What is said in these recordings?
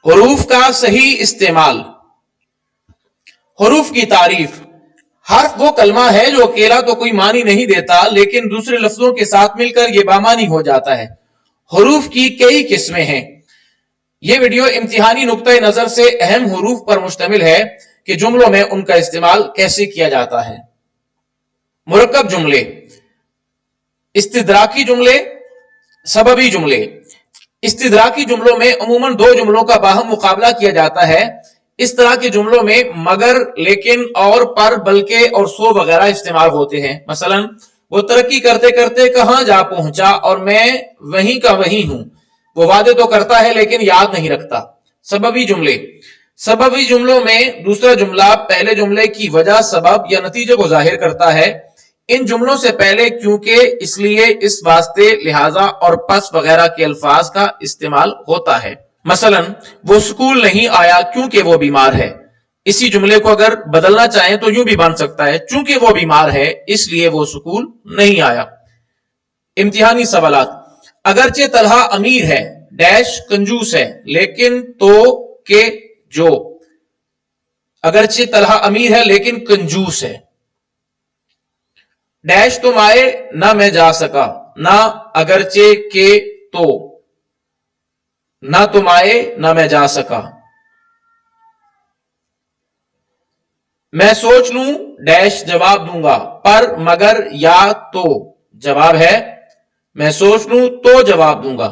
حروف کا صحیح استعمال. حروف کی تعریف. حرف وہ کلمہ ہے جو اکیلا تو کوئی معنی نہیں دیتا لیکن دوسرے لفظوں کے ساتھ مل کر یہ بامانی ہو جاتا ہے. حروف کی کئی قسمیں ہیں. یہ ویڈیو امتحانی نقطۂ نظر سے اہم حروف پر مشتمل ہے کہ جملوں میں ان کا استعمال کیسے کیا جاتا ہے. مرکب جملے, استدراکی جملے, سببی جملے. استدراکی جملوں میں عموماً دو جملوں کا باہم مقابلہ کیا جاتا ہے. اس طرح کے جملوں میں مگر, لیکن, اور, پر, بلکہ اور سو وغیرہ استعمال ہوتے ہیں. مثلا وہ ترقی کرتے کرتے کہاں جا پہنچا اور میں وہیں کا وہیں ہوں. وہ وعدے تو کرتا ہے لیکن یاد نہیں رکھتا. سببی جملے. سببی جملوں میں دوسرا جملہ پہلے جملے کی وجہ, سبب یا نتیجے کو ظاہر کرتا ہے. ان جملوں سے پہلے کیونکہ, اس لیے, اس واسطے, لہذا اور پس وغیرہ کے الفاظ کا استعمال ہوتا ہے. مثلا وہ سکول نہیں آیا کیونکہ وہ بیمار ہے. اسی جملے کو اگر بدلنا چاہیں تو یوں بھی بن سکتا ہے چونکہ وہ بیمار ہے اس لیے وہ سکول نہیں آیا. امتحانی سوالات. اگرچہ طلحہ امیر ہے ڈیش کنجوس ہے لیکن تو کہ جو. اگرچہ طلحہ امیر ہے لیکن کنجوس ہے. ڈیش تم آئے نہ میں جا سکا, نہ اگرچہ کہ تو. نہ تم آئے نہ میں جا سکا. میں سوچ لوں ڈیش جواب دوں گا, پر, مگر, یا تو. جواب ہے میں سوچ لوں تو جواب دوں گا.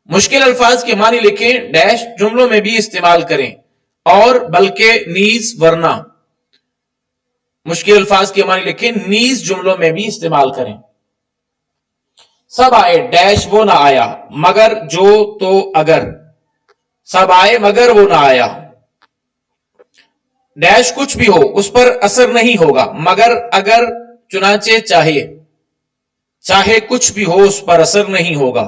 مشکل الفاظ کے معنی لکھیں ڈیش جملوں میں بھی استعمال کریں, اور, بلکہ, نیز, ورنہ. مشکل الفاظ کے معنی لکھیں نیز جملوں میں بھی استعمال کریں. سب آئے ڈیش وہ نہ آیا, مگر, جو, تو, اگر. سب آئے مگر وہ نہ آیا. ڈیش کچھ بھی ہو اس پر اثر نہیں ہوگا, مگر, اگر, چنانچہ, چاہے. چاہے کچھ بھی ہو اس پر اثر نہیں ہوگا.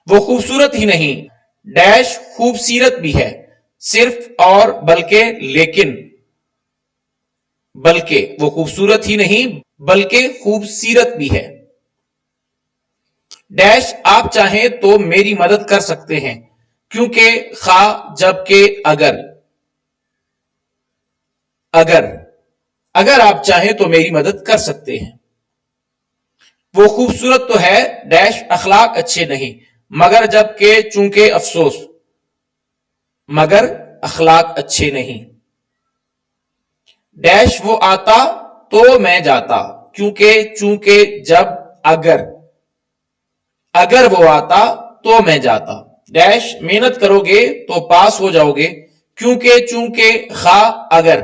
وہ خوبصورت ہی نہیں ڈیش خوبصورت بھی ہے, صرف, اور, بلکہ, لیکن. بلکہ وہ خوبصورت ہی نہیں بلکہ خوبصورت بھی ہے. ڈیش آپ چاہیں تو میری مدد کر سکتے ہیں کیونکہ, خواہ, جبکہ, اگر. اگر, اگر آپ چاہیں تو میری مدد کر سکتے ہیں. وہ خوبصورت تو ہے ڈیش اخلاق اچھے نہیں, مگر, جبکہ, چونکہ, افسوس. مگر اخلاق اچھے نہیں. ڈیش وہ آتا تو میں جاتا کیونکہ, چونکہ, جب, اگر. اگر وہ آتا تو میں جاتا. ڈیش محنت کرو گے تو پاس ہو جاؤ گے کیونکہ, چونکہ, خواہ, اگر.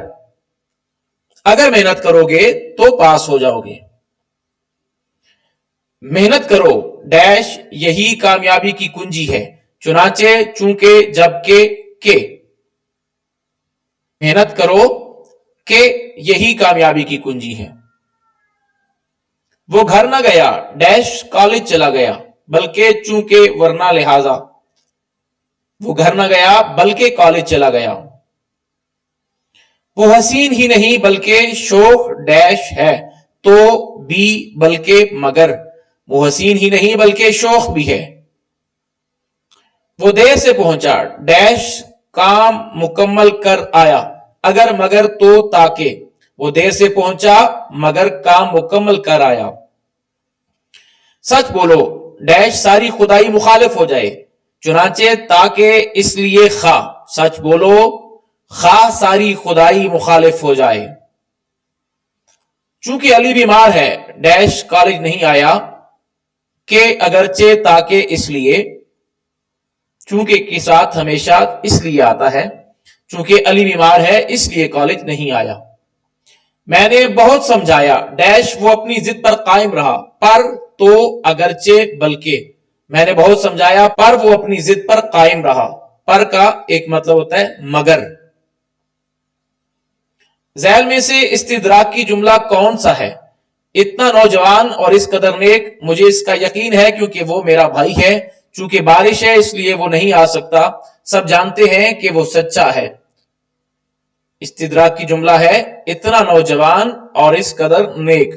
اگر محنت کرو گے تو پاس ہو جاؤ گے. محنت کرو ڈیش یہی کامیابی کی کنجی ہے, چنانچہ, چونکہ, جبکہ, کہ. محنت کرو کہ یہی کامیابی کی کنجی ہے. وہ گھر نہ گیا ڈیش کالج چلا گیا, بلکہ, چونکہ, ورنہ, لہذا. وہ گھر نہ گیا بلکہ کالج چلا گیا. وہ حسین ہی نہیں بلکہ شوخ ڈیش ہے, تو, بھی, بلکہ, مگر. وہ حسین ہی نہیں بلکہ شوخ بھی ہے. وہ دیر سے پہنچا ڈیش کام مکمل کر آیا, اگر, مگر, تو, تاکہ. وہ دیر سے پہنچا مگر کام مکمل کر آیا. سچ بولو ڈیش ساری خدائی مخالف ہو جائے, چنانچہ, تاکہ, اس لیے, خواہ. سچ بولو خواہ ساری خدائی مخالف ہو جائے. چونکہ علی بیمار ہے ڈیش کالج نہیں آیا, کہ, اگرچہ, تاکہ, اس لیے. چونکہ کے ساتھ ہمیشہ اس لیے آتا ہے, چونکہ علی بیمار ہے اس لیے کالج نہیں آیا. میں نے بہت سمجھایا ڈیش وہ اپنی ضد پر قائم رہا, پر, تو, اگرچہ, بلکہ. میں نے بہت سمجھایا پر وہ اپنی ضد پر قائم رہا. پر کا ایک مطلب ہوتا ہے مگر. ذیل میں سے استدراک کی جملہ کون سا ہے؟ اتنا نوجوان اور اس قدر نیک, مجھے اس کا یقین ہے کیونکہ وہ میرا بھائی ہے. چونکہ بارش ہے اس لیے وہ نہیں آ سکتا. سب جانتے ہیں کہ وہ سچا ہے. استدراک کی جملہ ہے اتنا نوجوان اور اس قدر نیک.